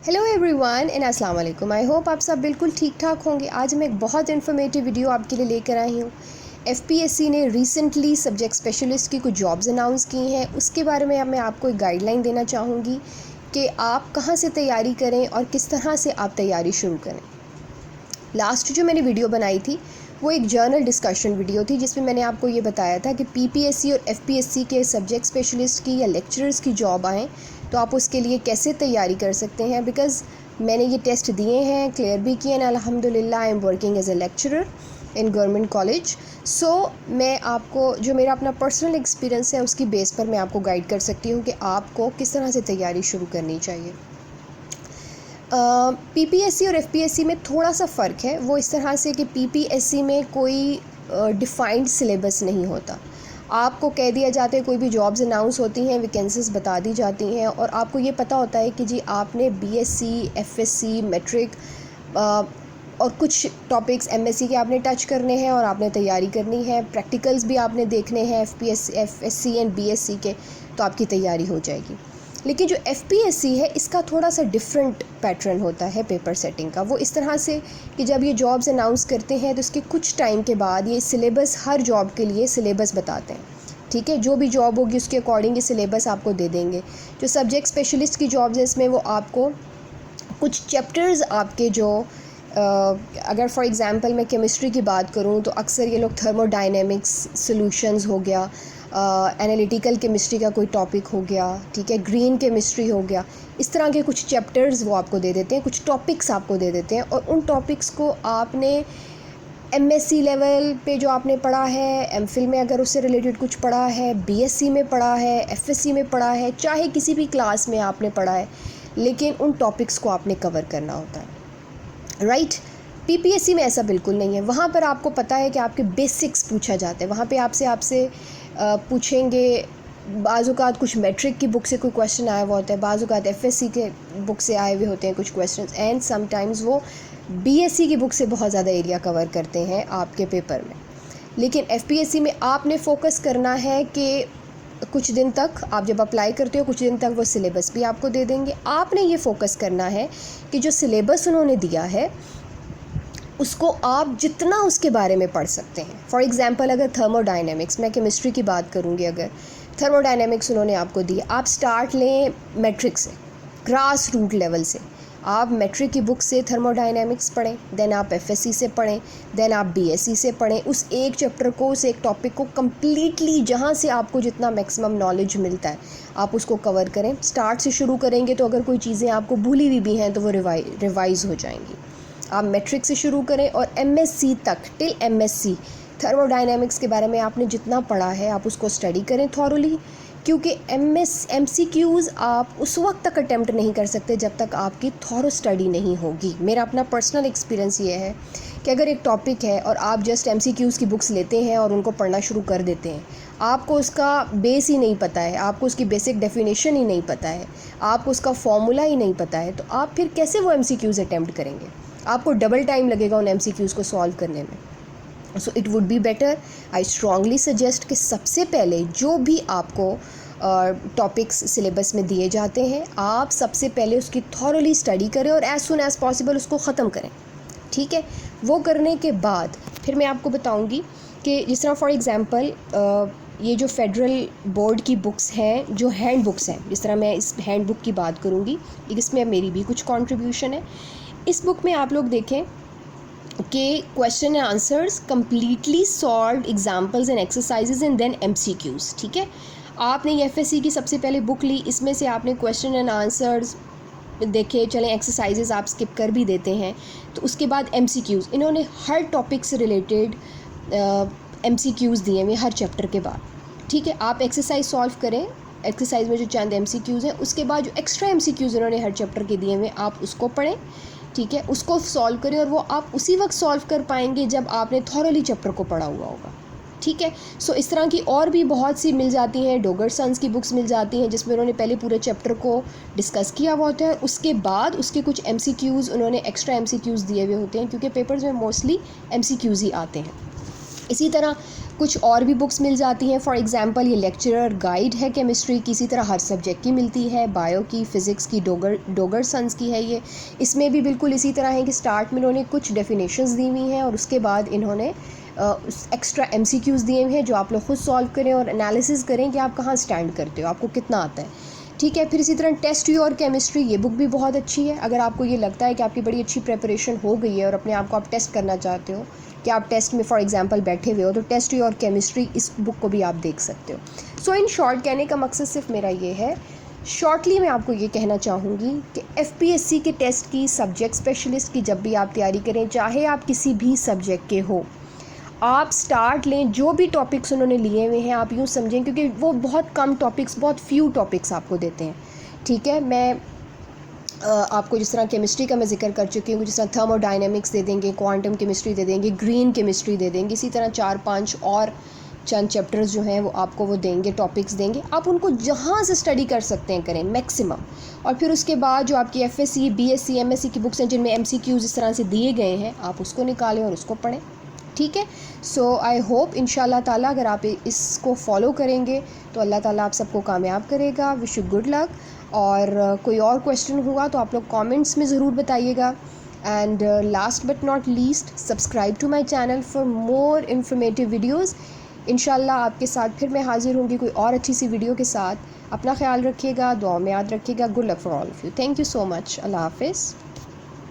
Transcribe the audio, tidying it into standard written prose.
Hello everyone and अस्सलाम वालेकुम। I hope आप सब बिल्कुल ठीक ठाक होंगे। आज मैं एक बहुत इन्फॉर्मेटिव वीडियो आपके लिए लेकर आई हूँ। एफपीएससी ने रिसेंटली सब्जेक्ट स्पेशलिस्ट की कुछ जॉब्स अनाउंस की हैं, उसके बारे में अब मैं आपको एक गाइडलाइन देना चाहूँगी कि आप कहाँ से तैयारी करें और किस तरह से आप तैयारी शुरू करें। लास्ट जो मैंने वीडियो बनाई थी वो एक जर्नल डिस्कशन वीडियो थी, जिसमें मैंने आपको ये बताया था कि पीपीएससी और एफपीएससी के सब्जेक्ट स्पेशलिस्ट की या लेक्चरर्स की जॉब आएँ तो आप उसके लिए कैसे तैयारी कर सकते हैं। बिकॉज़ मैंने ये टेस्ट दिए हैं, क्लियर भी किए हैं, अल्हम्दुलिल्लाह I am working as a lecturer in government college. So मैं आपको जो मेरा अपना पर्सनल एक्सपीरियंस है उसकी बेस पर मैं आपको गाइड कर सकती हूँ कि आपको किस तरह से तैयारी शुरू करनी चाहिए। पीपीएससी और एफपीएससी में थोड़ा सा फ़र्क है, वो इस तरह से कि पीपीएससी में कोई डिफ़ाइंड सिलेबस नहीं होता। आपको कह दिया जाता है, कोई भी जॉब्स अनाउंस होती हैं, वैकेंसीज़ बता दी जाती हैं और आपको ये पता होता है कि जी आपने बीएससी, एफएससी, मैट्रिक और कुछ टॉपिक्स एमएससी के आपने टच करने हैं और आपने तैयारी करनी है। प्रैक्टिकल्स भी आपने देखने हैं एफएससी एंड बीएससी के, तो आपकी तैयारी हो जाएगी। लेकिन जो एफपीएससी है इसका थोड़ा सा डिफरेंट पैटर्न होता है पेपर सेटिंग का। वो इस तरह से कि जब ये जॉब्स अनाउंस करते हैं तो इसके कुछ टाइम के बाद ये सिलेबस, हर जॉब के लिए सिलेबस बताते हैं। ठीक है, जो भी जॉब होगी उसके अकॉर्डिंग ये सिलेबस आपको दे देंगे। जो सब्जेक्ट स्पेशलिस्ट की जॉब्स हैं इसमें वो आपको कुछ चैप्टर्स आपके जो अगर फॉर एग्ज़ाम्पल मैं केमिस्ट्री की बात करूँ तो अक्सर ये लोग थर्मोडायनेमिक्स सॉल्यूशंस हो गया, एनालिटिकल केमिस्ट्री का कोई टॉपिक हो गया, ठीक है, ग्रीन केमिस्ट्री हो गया, इस तरह के कुछ चैप्टर्स वो आपको दे देते हैं, कुछ टॉपिक्स आपको दे देते हैं और उन टॉपिक्स को आपने एमएससी लेवल पे जो आपने पढ़ा है, एमफिल में अगर उससे रिलेटेड कुछ पढ़ा है, बीएससी में पढ़ा है, एफएससी में पढ़ा है, चाहे किसी भी क्लास में आपने पढ़ा है, लेकिन उन टॉपिक्स को आपने कवर करना होता है, राइट। पीपीएससी में ऐसा बिल्कुल नहीं है। वहाँ पर आपको पता है कि आपके बेसिक्स पूछा जाता है। वहाँ पे आपसे पूछेंगे, बाज़-औक़ात कुछ मैट्रिक की बुक से कोई क्वेश्चन आया हुआ होता है, बाज़-औक़ात एफएससी के बुक से आए हुए होते हैं कुछ क्वेश्चंस, एंड समटाइम्स वो बीएससी की बुक से बहुत ज़्यादा एरिया कवर करते हैं आपके पेपर में। लेकिन एफपीएससी में आपने फोकस करना है कि कुछ दिन तक आप जब अप्लाई करते हो, कुछ दिन तक वो सिलेबस भी आपको दे देंगे। आपने ये फोकस करना है कि जो सिलेबस उन्होंने दिया है उसको आप जितना उसके बारे में पढ़ सकते हैं। फॉर एग्ज़ाम्पल अगर थर्मोडायनेमिक्स, मैं केमिस्ट्री की बात करूँगी, अगर थर्मोडायनेमिक्स उन्होंने आपको दी, आप स्टार्ट लें मैट्रिक से, ग्रास रूट लेवल से। आप मैट्रिक की बुक से थर्मोडायनेमिक्स पढ़ें, देन आप एफएससी से पढ़ें, देन आप बीएससी से पढ़ें। उस एक चैप्टर को, उस एक टॉपिक को कम्प्लीटली जहाँ से आपको जितना मैक्सिमम नॉलेज मिलता है आप उसको कवर करें। स्टार्ट से शुरू करेंगे तो अगर कोई चीज़ें आपको भूली हुई भी हैं तो वो रिवाइज़ हो जाएंगी। आप मैट्रिक से शुरू करें और एमएससी तक, टिल एमएससी थर्मोडायनेमिक्स के बारे में आपने जितना पढ़ा है आप उसको स्टडी करें थॉरोली, क्योंकि एमसीक्यूज़ आप उस वक्त तक अटेम्प्ट नहीं कर सकते जब तक आपकी थॉरो स्टडी नहीं होगी। मेरा अपना पर्सनल एक्सपीरियंस ये है कि अगर एक टॉपिक है और आप जस्ट एमसीक्यूज़ की बुक्स लेते हैं और उनको पढ़ना शुरू कर देते हैं, आपको उसका बेस ही नहीं पता है, आपको उसकी बेसिक डेफिनेशन ही नहीं पता है, आपको उसका फॉर्मूला ही नहीं पता है, तो आप फिर कैसे वो एमसीक्यूज़ अटेम्प्ट करेंगे? आपको डबल टाइम लगेगा उन एमसीक्यूज़ को सॉल्व करने में। So it would be better, I strongly suggest कि सबसे पहले जो भी आपको टॉपिक्स सिलेबस में दिए जाते हैं आप सबसे पहले उसकी थॉरोली स्टडी करें और एज़ सुन एज़ पॉसिबल उसको ख़त्म करें। ठीक है, वो करने के बाद फिर मैं आपको बताऊंगी कि जिस तरह फॉर एग्ज़ाम्पल ये जो फेडरल बोर्ड की बुक्स हैं, जो हैंड बुक्स हैं, जिस तरह मैं इस हैंड बुक की बात करूँगी, इसमें मेरी भी कुछ कंट्रीब्यूशन है। इस बुक में आप लोग देखें कि question and answers completely solved examples and exercises and then MCQs. ठीक है, आपने एफएससी की सबसे पहले बुक ली, इसमें से आपने क्वेश्चन एंड आंसर्स देखे, चलें एक्सरसाइजेज आप स्किप कर भी देते हैं, तो उसके बाद एमसीक्यूज़, इन्होंने हर टॉपिक से रिलेटेड एमसीक्यूज़ दिए हुए हर चैप्टर के बाद। ठीक है, आप एक्सरसाइज सॉल्व करें, एक्सरसाइज में जो चंद एमसीक्यूज़ हैं, उसके बाद जो एक्स्ट्रा एमसीक्यूज़ इन्होंने हर चैप्टर के दिए हुए आप उसको पढ़ें। ठीक है, उसको सॉल्व करें और वो आप उसी वक्त सॉल्व कर पाएंगे जब आपने थॉरोली चैप्टर को पढ़ा हुआ होगा। ठीक है, सो इस तरह की और भी बहुत सी मिल जाती हैं, डोगर सन्स की बुक्स मिल जाती हैं जिसमें उन्होंने पहले पूरे चैप्टर को डिस्कस किया हुआ होता है, उसके बाद उसके कुछ एमसीक्यूज़ उन्होंने एक्स्ट्रा एमसीक्यूज़ दिए हुए होते हैं, क्योंकि पेपर्स में मोस्टली एमसीक्यूज़ ही आते हैं। इसी तरह कुछ और भी बुक्स मिल जाती हैं। फॉर एग्ज़ाम्पल ये लेक्चरर गाइड है केमिस्ट्री की, इसी तरह हर सब्जेक्ट की मिलती है, बायो की, फ़िज़िक्स की, डोगर सन्स की है ये। इसमें भी बिल्कुल इसी तरह है कि स्टार्ट में इन्होंने कुछ डेफिनेशंस दी हुई हैं और उसके बाद इन्होंने एक्स्ट्रा MCQs दिए हुए हैं जो आप लोग खुद सॉल्व करें और एनालिसिस करें कि आप कहाँ स्टैंड करते हो, आपको कितना आता है। ठीक है, फिर इसी तरह टेस्ट योर केमिस्ट्री, ये बुक भी बहुत अच्छी है। अगर आपको ये लगता है कि आपकी बड़ी अच्छी प्रिपरेशन हो गई है और अपने आप को आप टेस्ट करना चाहते हो कि आप टेस्ट में फॉर एग्जांपल बैठे हुए हो, तो टेस्ट योर केमिस्ट्री इस बुक को भी आप देख सकते हो। सो इन शॉर्ट कहने का मकसद सिर्फ मेरा ये है, शॉर्टली मैं आपको ये कहना चाहूँगी कि FPSC के टेस्ट की, सब्जेक्ट स्पेशलिस्ट की जब भी आप तैयारी करें, चाहे आप किसी भी सब्जेक्ट के हो, आप स्टार्ट लें। जो भी टॉपिक्स उन्होंने लिए हुए हैं आप यूँ समझें, क्योंकि वो बहुत कम टॉपिक्स, बहुत फ्यू टॉपिक्स आपको देते हैं। ठीक है, मैं आपको जिस तरह केमिस्ट्री का मैं जिक्र कर चुकी हूँ, जिस तरह थर्मोडायनेमिक्स दे देंगे, क्वांटम केमिस्ट्री दे देंगे, ग्रीन केमिस्ट्री दे देंगे, इसी तरह 4-5 और चंद चैप्टर्स जो हैं वो आपको वो देंगे, टॉपिक्स देंगे। आप उनको जहाँ से स्टडी कर सकते हैं करें मैक्सिमम। और फिर उसके बाद जो आपकी FSC, BSc, MSc की बुक्स हैं जिनमें MCQs इस तरह से दिए गए हैं, आप उसको निकालें और उसको पढ़ें। ठीक है, सो आई होप इंशाल्लाह ताला अगर आप इसको फॉलो करेंगे तो अल्लाह ताला आप सबको कामयाब करेगा। Wish you good luck. और कोई और क्वेश्चन हुआ तो आप लोग कमेंट्स में ज़रूर बताइएगा। And last but not least, subscribe to my channel for more informative videos. इंशाल्लाह आपके साथ फिर मैं हाज़िर होंगी कोई और अच्छी सी वीडियो के साथ। अपना ख्याल रखिएगा, दुआ में याद रखिएगा। Good luck for all of you. Thank you so much. अल्लाह हाफ़िज़।